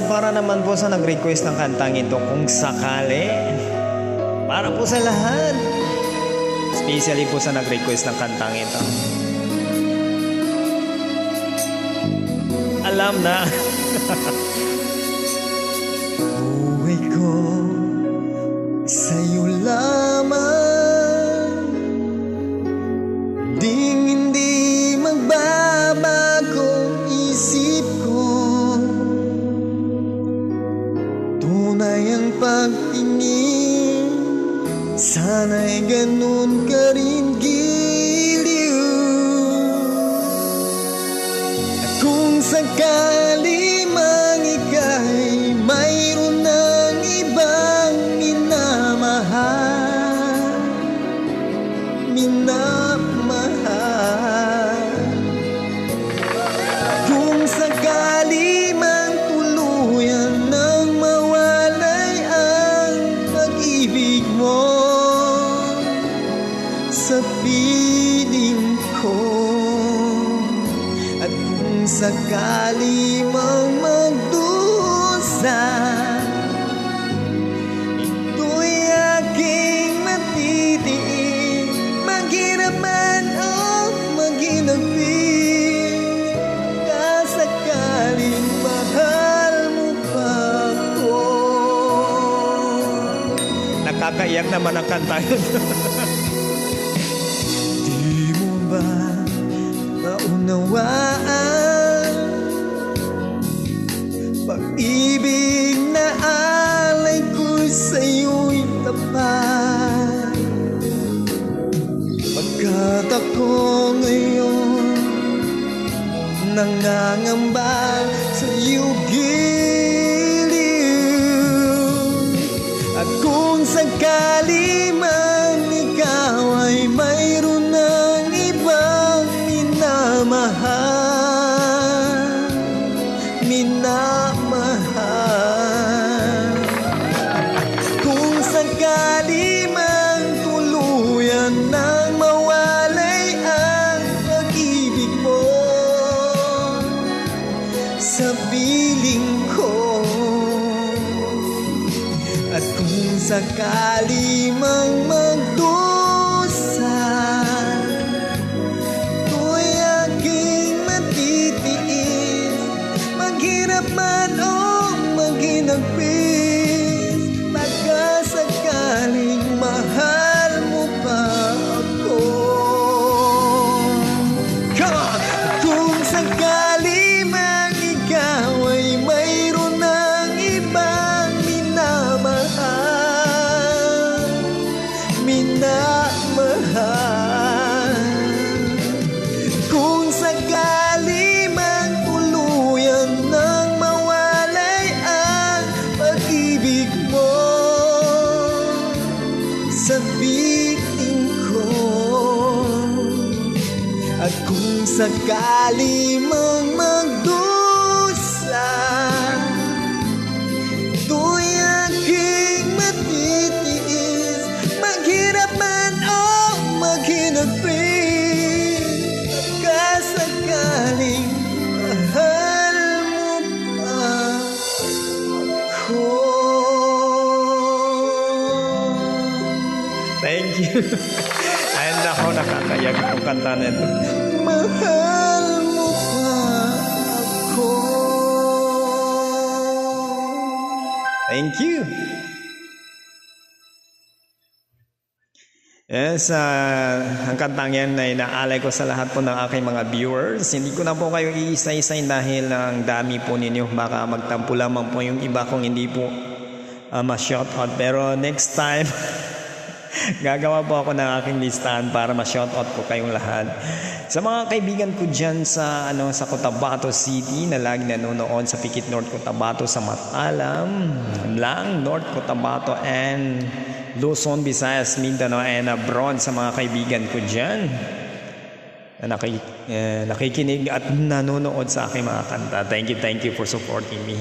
Para naman po sa nag-request ng kantang ito kung sakali. Para po sa lahat. Especially po sa nag-request ng kantang ito. Alam na. Buhay ko sa'yo lamang, ding hindi magbabago isip ko. Tunay ang pagtingin, sana'y ganun ka rin giliw. At kung sakali mang ika'y mayroon ng ibang minamahal, kung sakali mang tuluyan nang mawalay ang pag-ibig mo sa piling ko, at kung sakali mang magdusa, ito'y aking matitiis, maghirap man o maginagpis, kasakaling mahal mo pa ako. Nakakaiyak naman ang kanta. Di mo ba naunawaan pag-ibig na alay ko sa'yo'y tapat? Pagkat ako ngayon nangangamba sa'yo giliw. At kung sakali man ikaw ay mayroon ng ibang minamahal, kung sakali man tuluyan nang mawalay ang pag-ibig mo sa piling ko, at kung sakali mang magdusa, ito'y aking matitiis, maghirap man o maginagpis, pagkasakaling mahal mo pa ako. Come on! Kung sakali man ikaw ay mayroon ng ibang minamahal, kung sakali man tuluyan nang mawalay ang pag-ibig mo sa piling ko, at kung sakali mang magdusa, ito'y aking matitiis, maghirap man o maghinagpis, kasakaling mahal mo pa ako. Thank you. Ay, nako, nakakayak ang kanta na ito. Mahal mo pa ako. Thank you. Yes, ang kantang yan ay naalay ko sa lahat po ng aking mga viewers. Hindi ko na po kayo iisa-isain dahil ang dami po ninyo. Baka magtampo lamang po yung iba kung hindi po ma-shoutout. Pero next time, gagawa po ako ng aking listahan para ma-shoutout po kayong lahat. Sa mga kaibigan ko dyan sa Cotabato City na lagi nanonood sa Pikit North Cotabato, sa Matalam, Lang, North Cotabato, and Luzon, Visayas, Mindanao, and abroad, sa mga kaibigan ko dyan na nakikinig at nanonood sa aking mga kanta. Thank you for supporting me.